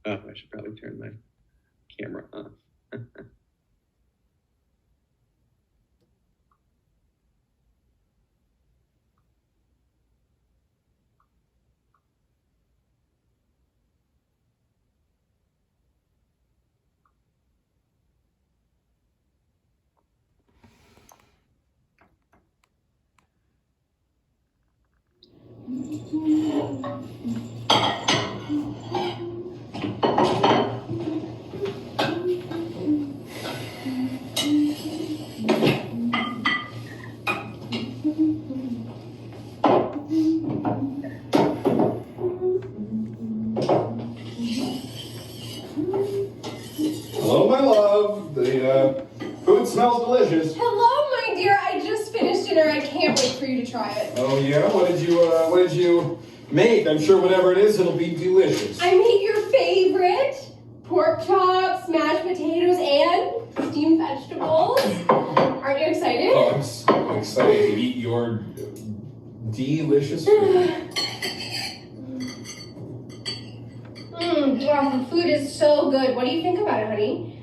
Oh, I should probably turn my camera off. Hello, my love. The food smells delicious. Hello, my dear. I just finished dinner. I can't wait for you to try it. Oh yeah? What did you make? I'm sure whatever it is, it'll be delicious. I made your favorite pork chops, mashed potatoes, and steamed vegetables. Aren't you excited? Oh, I'm so excited to eat your delicious food. Wow, the food is so good. What do you think about it, honey?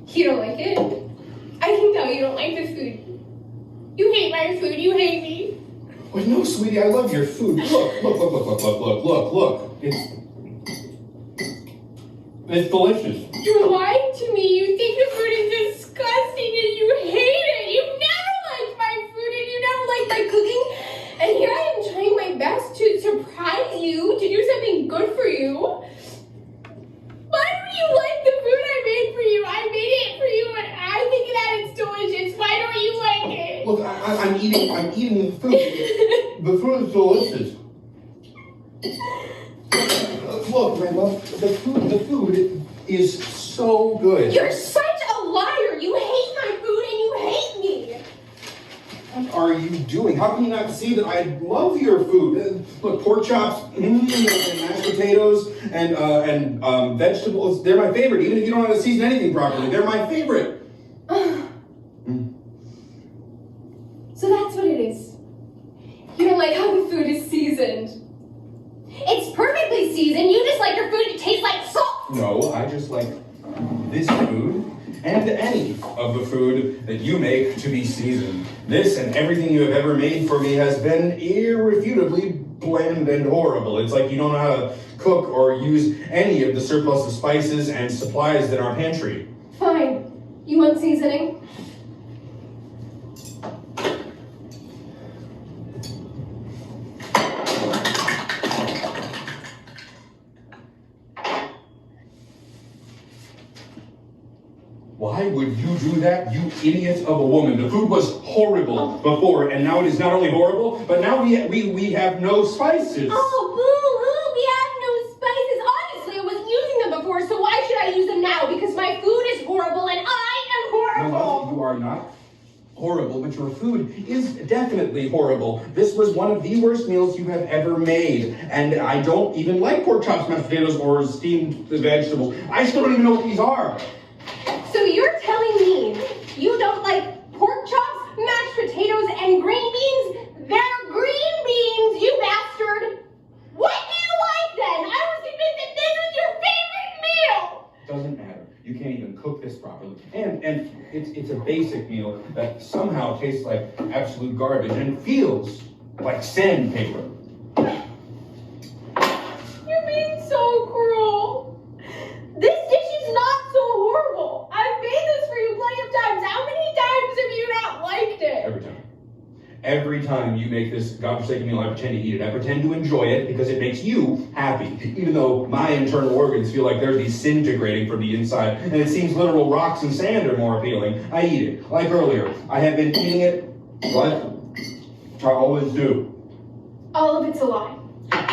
You don't like it? I can tell you don't like this food. You hate my food. You hate me. Well, no, sweetie, I love your food. Look. It's delicious. You lied to me. You think the food is disgusting and you hate it. You never liked my food and you never liked my cooking. And here I am trying my best to surprise you, to do something good for you. Why don't you like the food I made for you? I made it for you and I think that it's delicious. Why don't you like it? Look, I'm eating the food. The food is delicious. Look, my love, the food is so good. You're such a liar. You hate my food and you hate me. What are you doing? How can you not see that I love your food? Look, pork chops, and mashed potatoes, and vegetables. They're my favorite. Even if you don't know how to season anything properly, they're my favorite. So that's what it is. You don't like how the food is seasoned. It's perfectly seasoned. You just like your food to taste like salt. No, I just like this food and any of the food that you make to be seasoned. This and everything you have ever made for me has been irrefutably bland and horrible. It's like you don't know how to cook or use any of the surplus of spices and supplies in our pantry. Fine. You want seasoning? Why would you do that, you idiot of a woman? The food was horrible before, and now it is not only horrible, but now we have no spices. Oh, boo-hoo, we have no spices. Honestly, I wasn't using them before, so why should I use them now? Because my food is horrible and I am horrible. No, you are not horrible, but your food is definitely horrible. This was one of the worst meals you have ever made, and I don't even like pork chops, mashed potatoes, or steamed vegetables. I still don't even know what these are. So you're telling me you don't like pork chops, mashed potatoes, and green beans? They're green beans, you bastard! What do you like then? I was convinced that this was your favorite meal! Doesn't matter. You can't even cook this properly. And it's a basic meal that somehow tastes like absolute garbage and feels like sandpaper. You're being so cruel. This dish is not so horrible. I've made this for you plenty of times. How many times have you not liked it? Every time. Every time you make this godforsaken meal, I pretend to eat it. I pretend to enjoy it because it makes you happy, even though my internal organs feel like they're disintegrating from the inside, and it seems literal rocks and sand are more appealing. I eat it. Like earlier, I have been eating it, but I always do. All of it's a lie.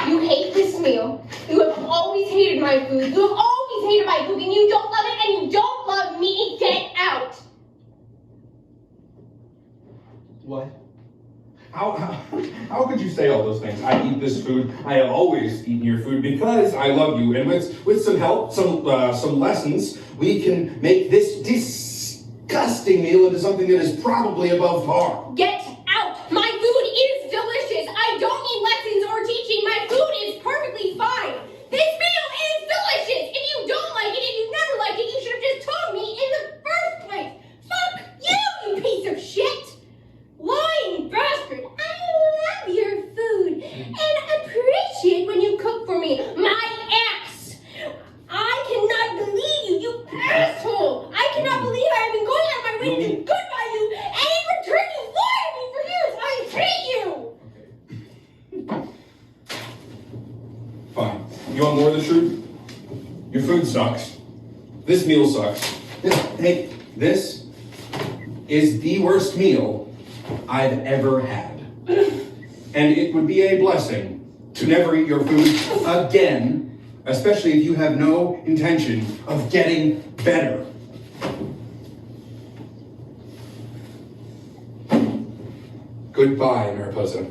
You hate this meal. You have always hated my food. You have always hated my cooking. You don't love it and you don't love me. Get out. What? How could you say all those things? I eat this food. I have always eaten your food because I love you. And with some help, some lessons, we can make this disgusting meal into something that is probably above par. Get out. My sucks. This meal sucks. Hey, this is the worst meal I've ever had. And it would be a blessing to never eat your food again, especially if you have no intention of getting better. Goodbye, Mariposa.